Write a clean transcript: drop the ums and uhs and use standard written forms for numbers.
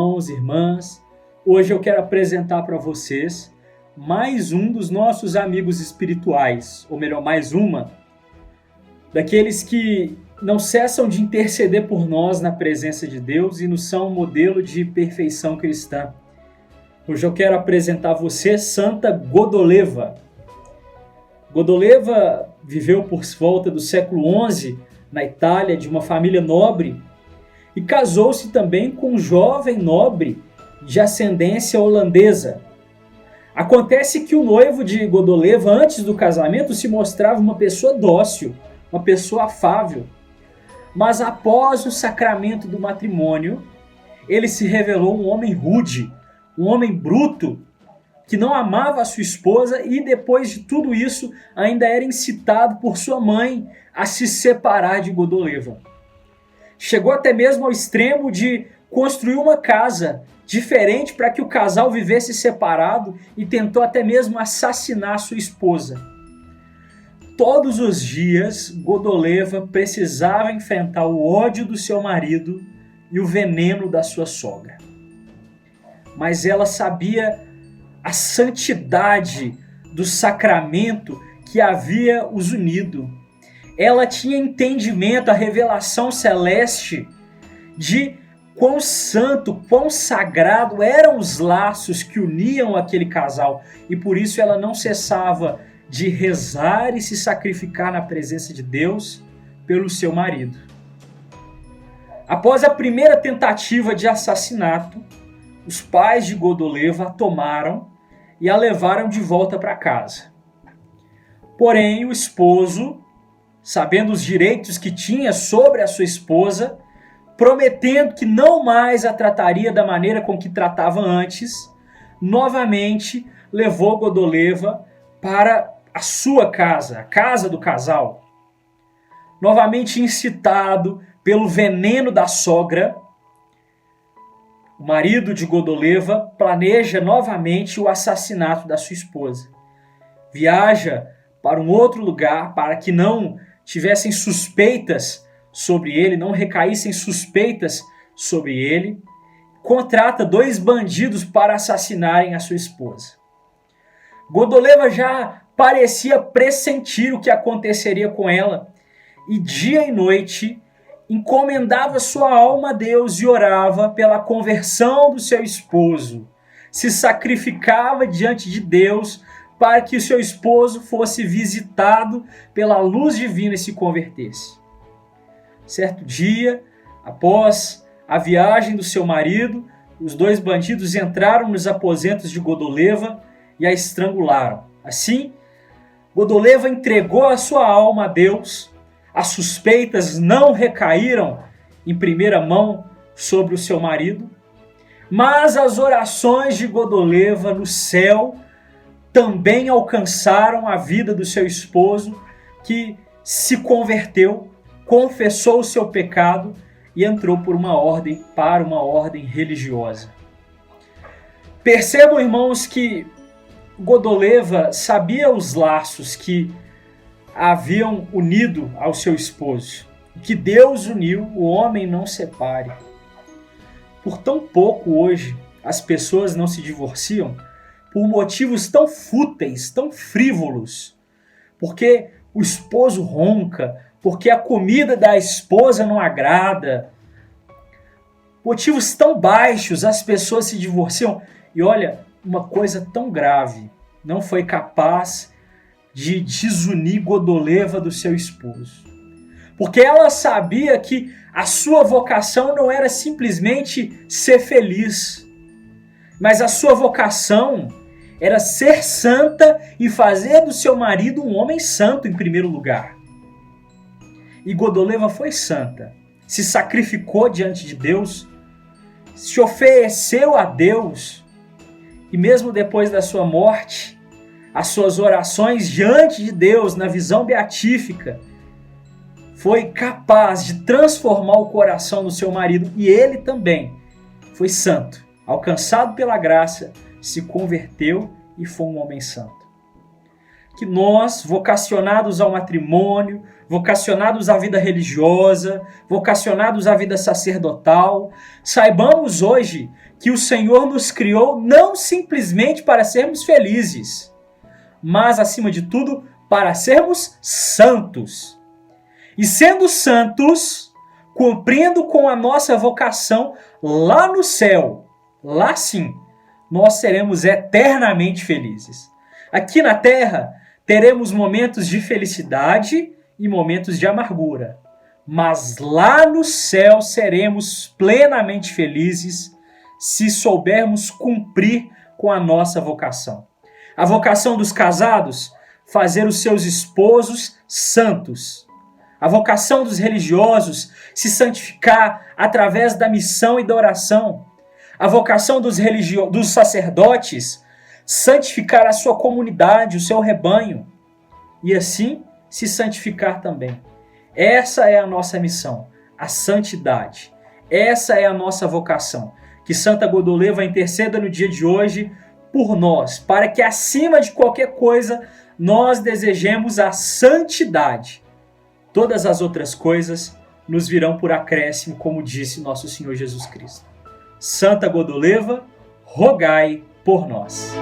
irmãos e irmãs. Hoje eu quero apresentar para vocês mais um dos nossos amigos espirituais, ou melhor, mais uma, daqueles que não cessam de interceder por nós na presença de Deus e nos são um modelo de perfeição cristã. Hoje eu quero apresentar a você Santa Godoleva. Godoleva viveu por volta do século XI na Itália, de uma família nobre, e casou-se também com um jovem nobre de ascendência holandesa. Acontece que o noivo de Godoleva, antes do casamento, se mostrava uma pessoa dócil, uma pessoa afável. Mas após o sacramento do matrimônio, ele se revelou um homem rude, um homem bruto, que não amava a sua esposa e depois de tudo isso ainda era incitado por sua mãe a se separar de Godoleva. Chegou até mesmo ao extremo de construir uma casa diferente para que o casal vivesse separado e tentou até mesmo assassinar sua esposa. Todos os dias, Godoleva precisava enfrentar o ódio do seu marido e o veneno da sua sogra. Mas ela sabia a santidade do sacramento que havia os unido. Ela tinha entendimento, a revelação celeste de quão santo, quão sagrado eram os laços que uniam aquele casal. E por isso ela não cessava de rezar e se sacrificar na presença de Deus pelo seu marido. Após a primeira tentativa de assassinato, os pais de Godoleva a tomaram e a levaram de volta para casa. Porém, o esposo, sabendo os direitos que tinha sobre a sua esposa, prometendo que não mais a trataria da maneira com que tratava antes, novamente levou Godoleva para a sua casa, a casa do casal. Novamente incitado pelo veneno da sogra, o marido de Godoleva planeja novamente o assassinato da sua esposa. Viaja para um outro lugar para que não tivessem suspeitas sobre ele, não recaíssem suspeitas sobre ele. Contrata 2 bandidos para assassinarem a sua esposa. Godoleva já parecia pressentir o que aconteceria com ela e dia e noite encomendava sua alma a Deus e orava pela conversão do seu esposo. Se sacrificava diante de Deus para que o seu esposo fosse visitado pela luz divina e se convertesse. Certo dia, após a viagem do seu marido, os 2 bandidos entraram nos aposentos de Godoleva e a estrangularam. Assim, Godoleva entregou a sua alma a Deus. As suspeitas não recaíram em primeira mão sobre o seu marido, mas as orações de Godoleva no céu também alcançaram a vida do seu esposo, que se converteu, confessou o seu pecado e entrou para uma ordem religiosa. Percebam, irmãos, que Godoleva sabia os laços que haviam unido ao seu esposo. Que Deus uniu, o homem não separe. Por tão pouco hoje as pessoas não se divorciam por motivos tão fúteis, tão frívolos. Porque o esposo ronca, porque a comida da esposa não agrada. Motivos tão baixos as pessoas se divorciam. E olha, uma coisa tão grave, não foi capaz de desunir Godoleva do seu esposo. Porque ela sabia que a sua vocação não era simplesmente ser feliz, mas a sua vocação era ser santa e fazer do seu marido um homem santo em primeiro lugar. E Godoleva foi santa, se sacrificou diante de Deus, se ofereceu a Deus, e mesmo depois da sua morte, as suas orações diante de Deus, na visão beatífica, foi capaz de transformar o coração do seu marido, e ele também foi santo, alcançado pela graça, se converteu e foi um homem santo. que nós, vocacionados ao matrimônio, vocacionados à vida religiosa, vocacionados à vida sacerdotal, saibamos hoje que o Senhor nos criou não simplesmente para sermos felizes, mas, acima de tudo, para sermos santos. E sendo santos, cumprindo com a nossa vocação lá no céu, lá sim, nós seremos eternamente felizes. Aqui na terra, teremos momentos de felicidade e momentos de amargura. Mas lá no céu seremos plenamente felizes se soubermos cumprir com a nossa vocação. A vocação dos casados, fazer os seus esposos santos. A vocação dos religiosos, se santificar através da missão e da oração. A vocação dos sacerdotes, santificar a sua comunidade, o seu rebanho. E assim se santificar também. Essa é a nossa missão, a santidade. Essa é a nossa vocação. Que Santa Godoleva interceda no dia de hoje por nós, para que acima de qualquer coisa nós desejemos a santidade. Todas as outras coisas nos virão por acréscimo, como disse nosso Senhor Jesus Cristo. Santa Godoleva, rogai por nós.